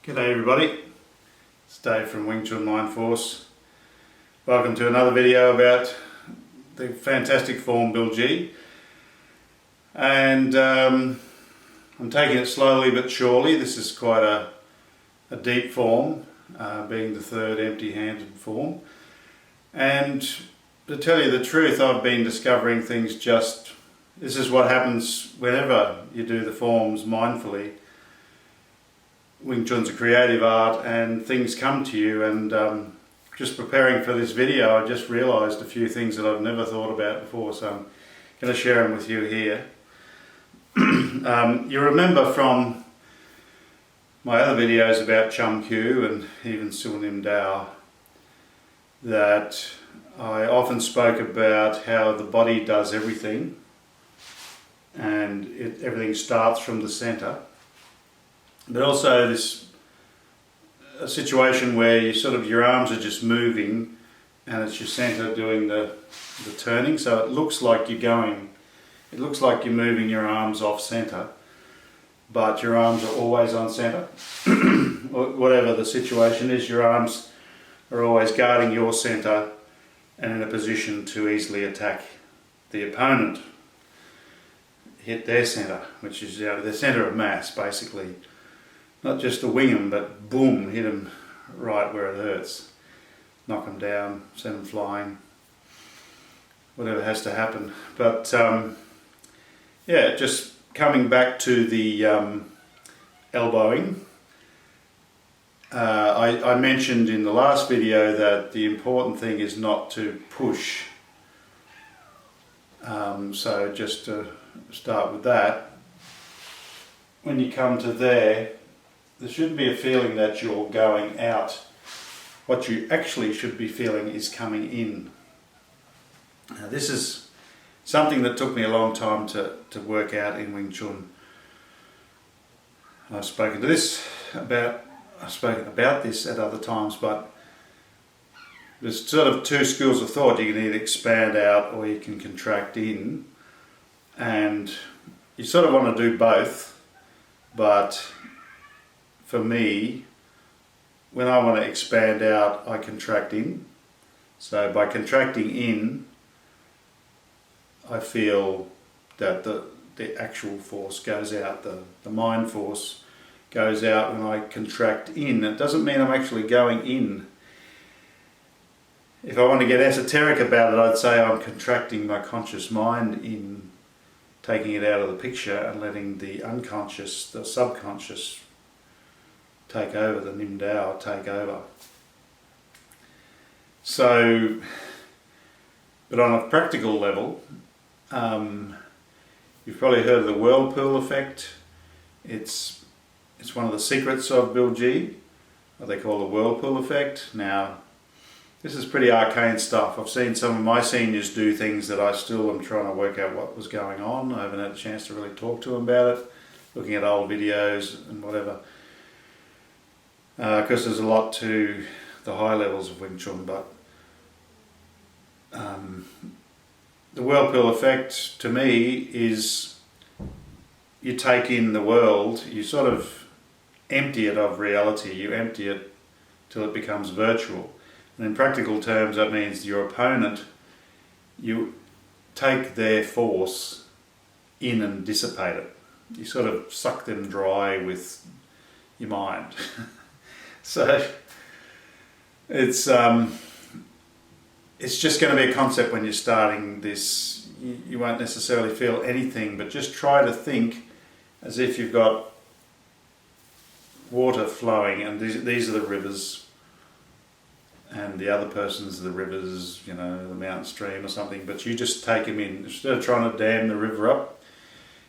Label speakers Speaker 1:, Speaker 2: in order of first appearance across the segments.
Speaker 1: G'day everybody, it's Dave from Wing Chun Mind Force. Welcome to another video about the fantastic form Bil Jee. And I'm taking it slowly but surely. This is quite a deep form, being the third empty-handed form. And to tell you the truth, I've been discovering things this is what happens whenever you do the forms mindfully. Wing Chun's a creative art and things come to you, and just preparing for this video I just realised a few things that I've never thought about before, so I'm going to share them with you here. You remember from my other videos about Sigung Chu and even Sigung Chu that I often spoke about how the body does everything and everything starts from the centre. But also a situation where your arms are just moving and it's your centre doing the turning, so it looks like you're moving your arms off centre, but your arms are always on centre. Whatever the situation is, your arms are always guarding your centre and in a position to easily attack the opponent, hit their centre, which is their centre of mass basically. Not just to wing them, but boom, hit them right where it hurts. Knock them down, send them flying, whatever has to happen. But yeah, just coming back to the elbowing. I mentioned in the last video that the important thing is not to push. So just to start with that, when you come to there shouldn't be a feeling that you're going out. What you actually should be feeling is coming in. Now, this is something that took me a long time to work out in Wing Chun. I've spoken about this at other times, but there's sort of two schools of thought. You can either expand out or you can contract in, and you sort of want to do both, but for me, when I want to expand out, I contract in. So by contracting in, I feel that the actual force goes out, the mind force goes out when I contract in. It doesn't mean I'm actually going in. If I want to get esoteric about it, I'd say I'm contracting my conscious mind in, taking it out of the picture and letting the unconscious, the subconscious take over, the Nim Dao take over. So, but on a practical level, you've probably heard of the whirlpool effect. It's one of the secrets of Bil Jee, what they call the whirlpool effect. Now, this is pretty arcane stuff. I've seen some of my seniors do things that I still am trying to work out what was going on. I haven't had a chance to really talk to them about it, looking at old videos and whatever. Because there's a lot to the high levels of Wing Chun, but the whirlpool effect to me is you take in the world, you sort of empty it of reality, you empty it till it becomes virtual. And in practical terms that means your opponent, you take their force in and dissipate it. You sort of suck them dry with your mind. So it's just going to be a concept when you're starting this. You won't necessarily feel anything, but just try to think as if you've got water flowing, and these are the rivers, and the other person's the rivers, the mountain stream or something, but you just take them in. Instead of trying to dam the river up,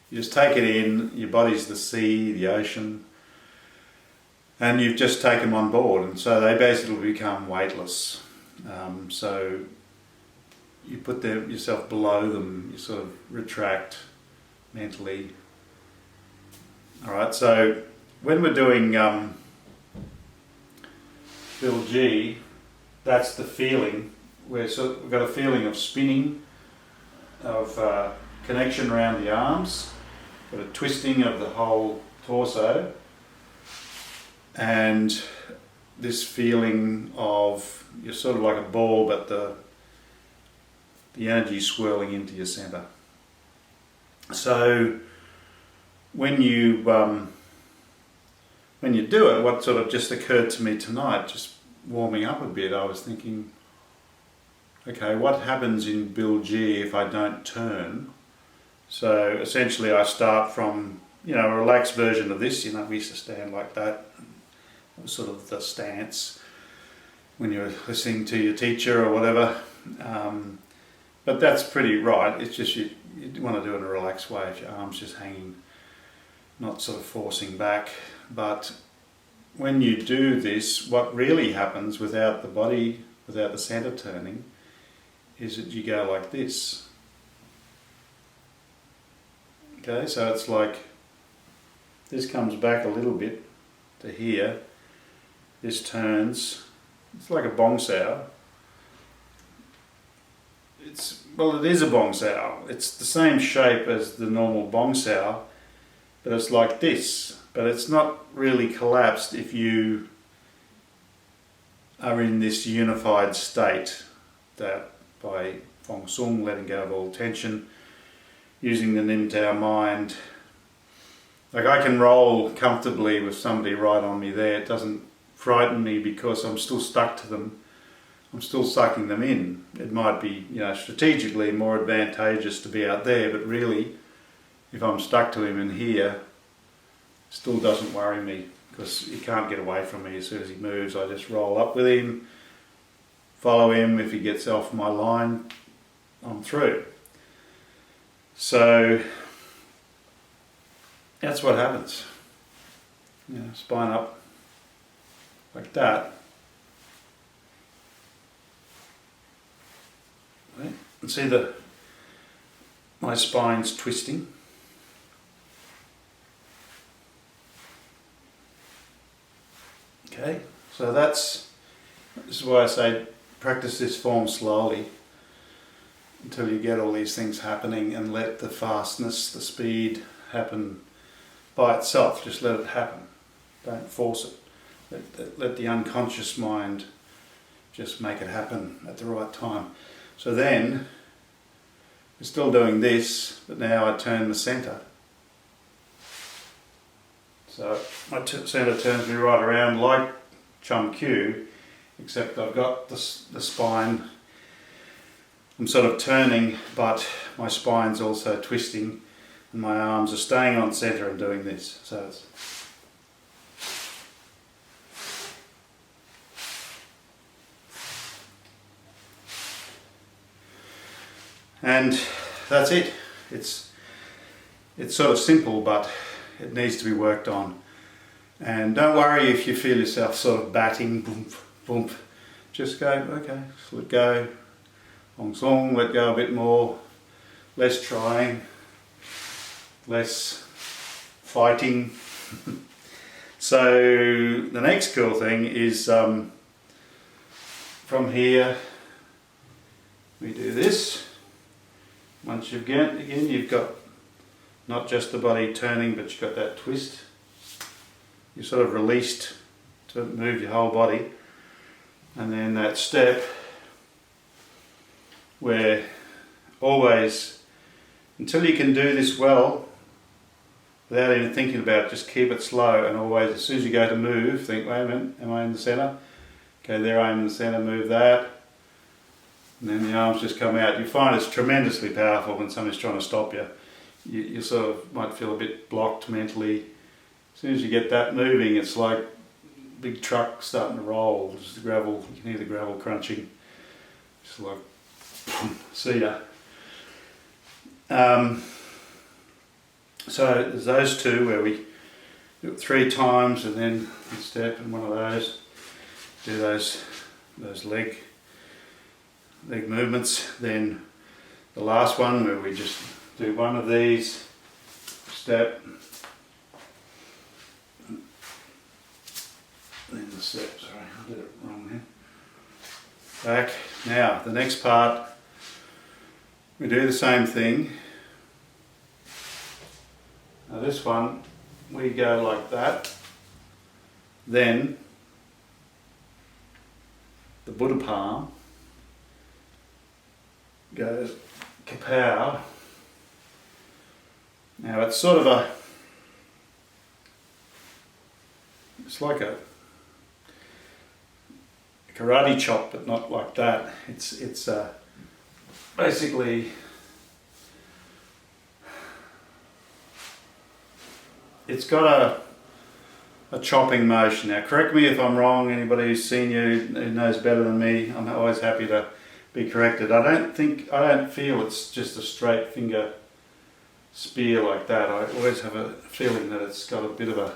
Speaker 1: you just take it in. Your body's the sea, the ocean, and you've just taken them on board, and so they basically become weightless. So you put yourself below them, you sort of retract mentally. Alright, so when we're doing Bil Jee, that's the feeling. We've got a feeling of spinning, of connection around the arms, got a twisting of the whole torso, and this feeling of you're sort of like a ball, but the energy swirling into your center. So when you do it, what sort of just occurred to me tonight, just warming up a bit, I was thinking, okay, what happens in Bil Jee if I don't turn? So essentially I start from, a relaxed version of this. We used to stand like that. It was sort of the stance when you're listening to your teacher or whatever. But that's pretty right. It's just you want to do it in a relaxed way if your arm's just hanging, not sort of forcing back. But when you do this, what really happens without the body, without the center turning, is that you go like this. Okay, so it's like this comes back a little bit to here, this turns, it's like a bong sao. It is a bong sao. It's the same shape as the normal bong sao, but it's like this. But it's not really collapsed if you are in this unified state, that by Fong Sung, letting go of all tension, using the Nim Tao mind. Like I can roll comfortably with somebody right on me there. It doesn't frighten me because I'm still stuck to them. I'm still sucking them in. It might be, strategically more advantageous to be out there, but really, if I'm stuck to him in here, it still doesn't worry me because he can't get away from me. As soon as he moves, I just roll up with him, follow him. If he gets off my line, I'm through. So that's what happens. Spine up like that. Right? And see my spine's twisting. Okay, so this is why I say practice this form slowly until you get all these things happening, and let the fastness, the speed happen by itself. Just let it happen. Don't force it. Let the unconscious mind just make it happen at the right time. So then, we're still doing this, but now I turn the center. So my center turns me right around like Chum Kiu, except I've got the spine. I'm sort of turning, but my spine's also twisting, and my arms are staying on center and doing this. So it's and that's it. It's sort of simple, but it needs to be worked on. And don't worry if you feel yourself sort of batting, boom, boom. Just go, okay, just let go. Hong Song, let go a bit more. Less trying, less fighting. So the next cool thing is from here we do this. Once you've again you've got not just the body turning, but you've got that twist. You're sort of released to move your whole body, and then that step where always, until you can do this well without even thinking about it, just keep it slow, and always as soon as you go to move, think, wait a minute, am I in the center? Okay, there I am in the center, move that. And then the arms just come out. You find it's tremendously powerful when somebody's trying to stop you. You sort of might feel a bit blocked mentally. As soon as you get that moving, it's like a big truck starting to roll. Just the gravel, you can hear the gravel crunching. Just like, see ya. So there's those two where we do it 3 times, and then a step and one of those. Do those leg movements. Then the last one where we just do one of these, step, then the step, sorry, I did it wrong there. Back. Now, the next part, we do the same thing. Now this one, we go like that, Then the Buddha palm goes kapow. Now it's sort of it's like a karate chop, but not like that. It's basically it's got a chopping motion. Now correct me if I'm wrong, anybody who's seen you who knows better than me, I'm always happy to be corrected. I don't feel it's just a straight finger spear like that. I always have a feeling that it's got a bit of a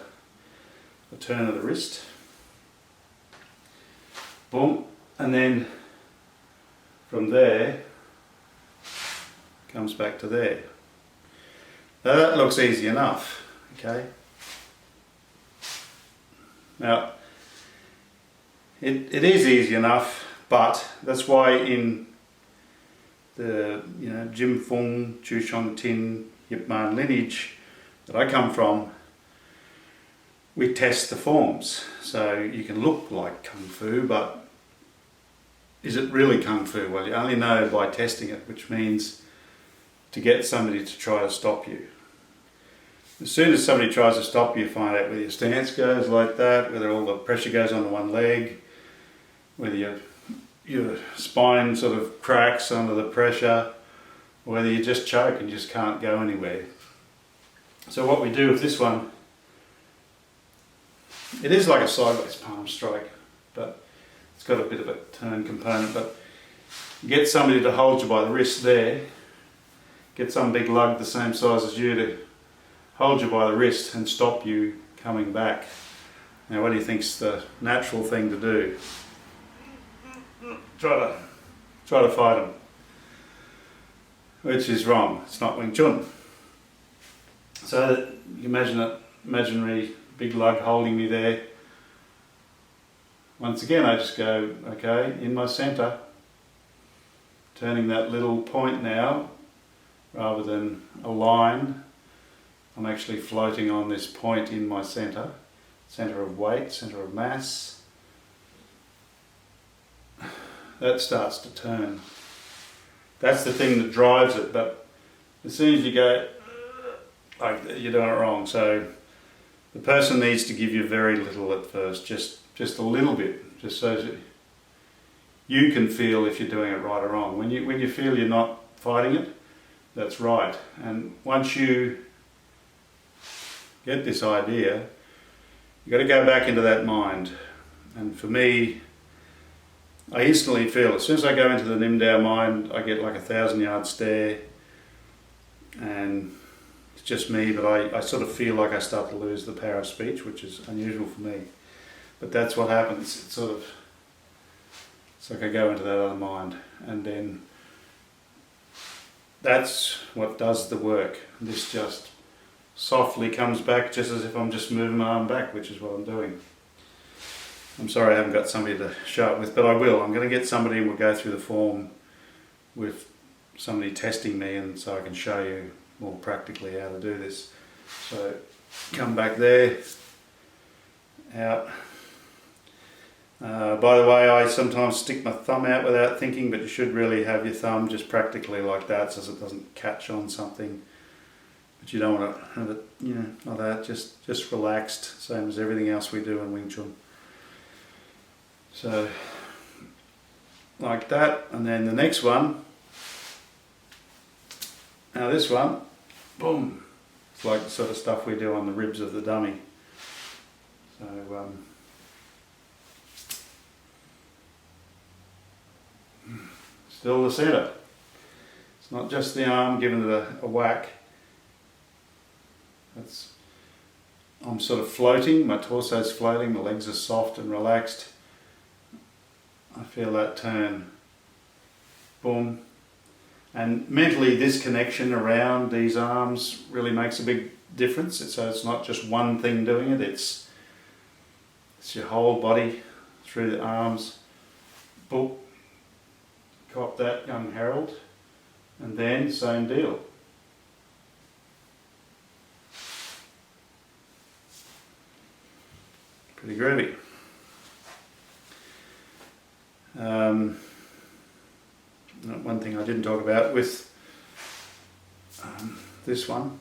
Speaker 1: turn of the wrist. Boom, and then from there comes back to there. Now that looks easy enough, okay? Now it is easy enough, but that's why in the Jim Fung, Chu Shong Tin, Yip Man lineage that I come from, we test the forms. So you can look like Kung Fu, but is it really Kung Fu? Well, you only know by testing it, which means to get somebody to try to stop you. As soon as somebody tries to stop you, find out whether your stance goes like that, whether all the pressure goes onto one leg, whether your spine sort of cracks under the pressure, or whether you just choke and just can't go anywhere. So what we do with this one, it is like a sideways palm strike, but it's got a bit of a turn component. But you get somebody to hold you by the wrist there, get some big lug the same size as you to hold you by the wrist and stop you coming back. Now what do you think's the natural thing to do? Try to fight them. Which is wrong. It's not Wing Chun. So you imagine an imaginary big lug holding me there. Once again I just go, okay, in my centre, turning that little point now, rather than a line, I'm actually floating on this point in my centre, centre of weight, centre of mass. That starts to turn. That's the thing that drives it, but as soon as you go, like, you're doing it wrong. So the person needs to give you very little at first, just a little bit, just so that you can feel if you're doing it right or wrong. When you feel you're not fighting it, that's right. And once you get this idea, you've got to go back into that mind. And for me, I instantly feel, as soon as I go into the Nim Dao mind, I get like a 1,000-yard stare, and it's just me, but I sort of feel like I start to lose the power of speech, which is unusual for me. But that's what happens. It's like I go into that other mind, and then that's what does the work. This just softly comes back, just as if I'm just moving my arm back, which is what I'm doing. I'm sorry I haven't got somebody to show it with, but I will. I'm going to get somebody and we'll go through the form with somebody testing me, and so I can show you more practically how to do this. So come back there, out. By the way, I sometimes stick my thumb out without thinking, but you should really have your thumb just practically like that so it doesn't catch on something. But you don't want to have it, like that, just relaxed, same as everything else we do in Wing Chun. So, like that, and then the next one, now this one, boom, it's like the sort of stuff we do on the ribs of the dummy. So, still the centre. It's not just the arm giving it a whack. I'm sort of floating, my torso's floating, my legs are soft and relaxed. I feel that turn, boom, and mentally this connection around these arms really makes a big difference. So it's not just one thing doing it, it's your whole body through the arms. Boom, cop that, young Harold, and then same deal. Pretty groovy. One thing I didn't talk about with this one,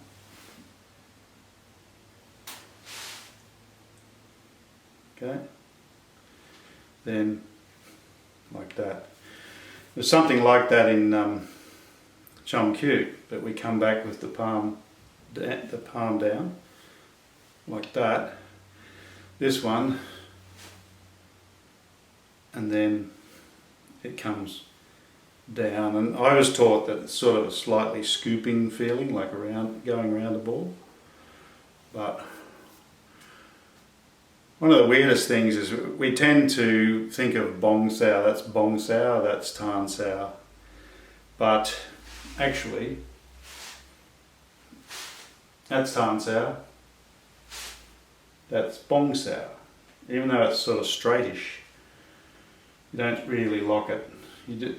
Speaker 1: okay, then like that. There's something like that in Chum Kiu, but we come back with the palm down, like that. This one, and then it comes down, and I was taught that it's sort of a slightly scooping feeling, like going around the ball. But one of the weirdest things is we tend to think of bong sao, that's bong sao, that's tan sao, but actually that's tan sao, that's bong sao. Even though it's sort of straightish, you don't really lock it. You do,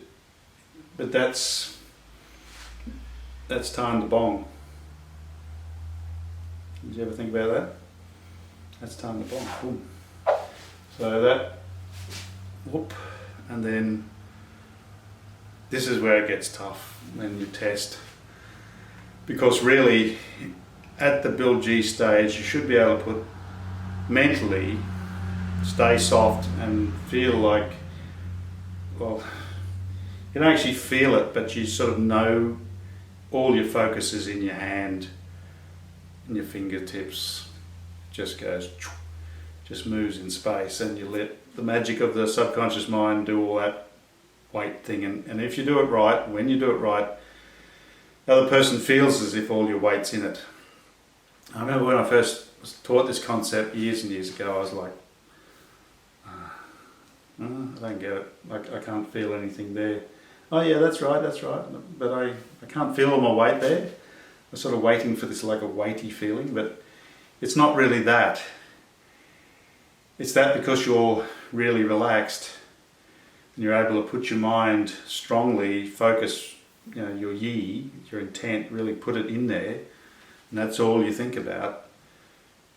Speaker 1: but that's tan to bong. Did you ever think about that? That's tan to bong. Boom. So that, whoop, and then this is where it gets tough when you test, because really at the Bil Jee stage you should be able to put mentally stay soft and feel like, well, you don't actually feel it, but you sort of know all your focus is in your hand and your fingertips, just goes, just moves in space, and you let the magic of the subconscious mind do all that weight thing, and if you do it right, when you do it right, the other person feels as if all your weight's in it. I remember when I first was taught this concept years and years ago, I was like, I don't get it, like I can't feel anything there. Oh yeah, that's right, but I can't feel all my weight there. I'm sort of waiting for this like a weighty feeling, but it's not really that. It's that because you're really relaxed and you're able to put your mind strongly, focus, you know, your yi, your intent, really put it in there, and that's all you think about.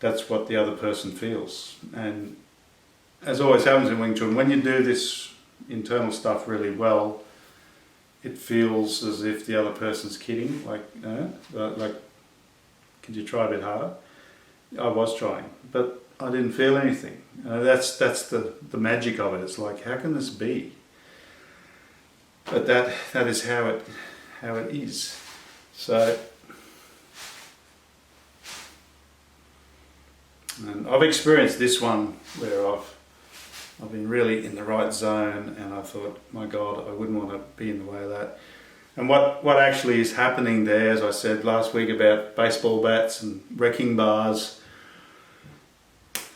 Speaker 1: That's what the other person feels. And as always happens in Wing Chun, when you do this internal stuff really well, it feels as if the other person's kidding, like, like, could you try a bit harder? I was trying, but I didn't feel anything. That's the magic of it. It's like, how can this be? But that is how it is. So, and I've experienced this one where I've been really in the right zone, and I thought, my God, I wouldn't want to be in the way of that. And what actually is happening there, as I said last week about baseball bats and wrecking bars,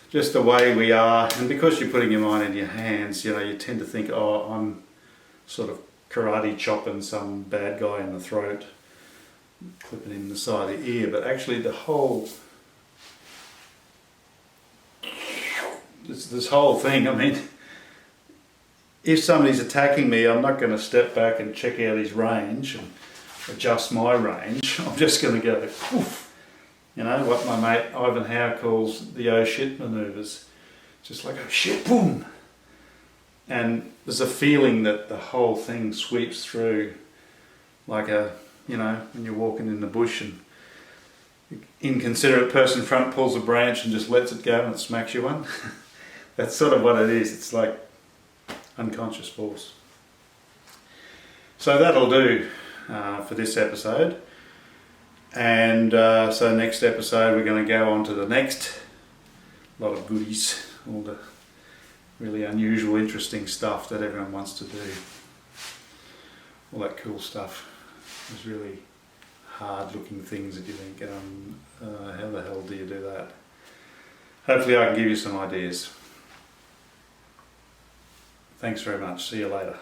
Speaker 1: just the way we are, and because you're putting your mind in your hands, you know, you tend to think, oh, I'm sort of karate chopping some bad guy in the throat, clipping him in the side of the ear, but actually the whole, this whole thing, I mean, if somebody's attacking me, I'm not going to step back and check out his range and adjust my range. I'm just going to go, oof, you know, what my mate Ivan Howe calls the oh shit manoeuvres. Just like, oh shit, boom. And there's a feeling that the whole thing sweeps through like a, you know, when you're walking in the bush and inconsiderate person in front pulls a branch and just lets it go and it smacks you one. That's sort of what it is. It's like unconscious force. So that'll do for this episode. And so next episode we're going to go on to the next lot of goodies, all the really unusual, interesting stuff that everyone wants to do. All that cool stuff. There's really hard-looking things that you think, how the hell do you do that? Hopefully I can give you some ideas. Thanks very much. See you later.